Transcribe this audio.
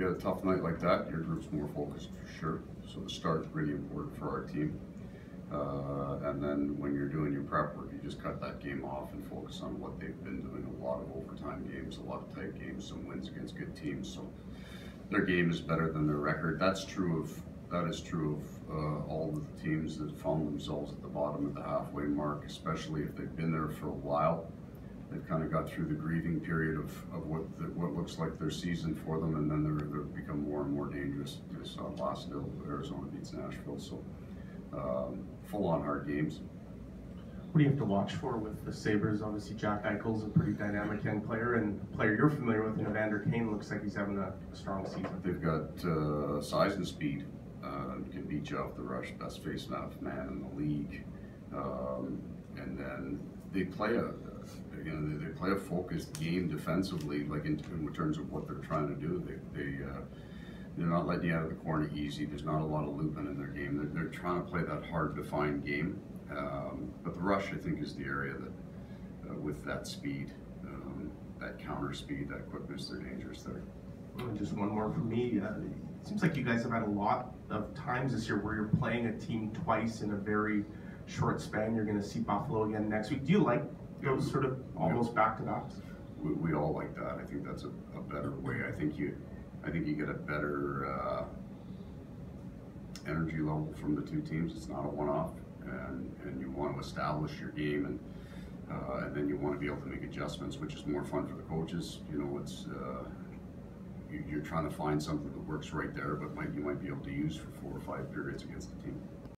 get a tough night like that, your group's more focused for sure. So the start's really important for our team. And then when you're doing your prep work, you just cut that game off and focus on what they've been doing. A lot of overtime games, a lot of tight games, some wins against good teams. So their game is better than their record. That is true of all of the teams that found themselves at the bottom of the halfway mark, especially if they've been there for a while. They've kind of got through the grieving period of what looks like their season for them, and then they've become more and more dangerous. You saw last night Arizona beats Nashville, so full-on hard games. What do you have to watch for with the Sabres? Obviously, Jack Eichel's a pretty dynamic young player, and a player you're familiar with, Evander Kane, looks like he's having a strong season. They've got size and speed. Can beat you off the rush, best face-off man in the league, and then they play a focused game defensively, like in terms of what they're trying to do. They're not letting you out of the corner easy. There's not a lot of looping in their game. They're trying to play that hard-to-find game. But the rush, I think, is the area that, with that speed, that counter speed, that quickness, they're dangerous there. And just one more from me. It seems like you guys have had a lot of times this year where you're playing a team twice in a very short span. You're going to see Buffalo again next week. Do you like those sort of almost back-to-backs? We all like that. I think that's a better way. I think you get a better energy level from the two teams. It's not a one-off, and you want to establish your game, and then you want to be able to make adjustments, which is more fun for the coaches. It's you're trying to find something that works right there, but you might be able to use for 4 or 5 periods against the team.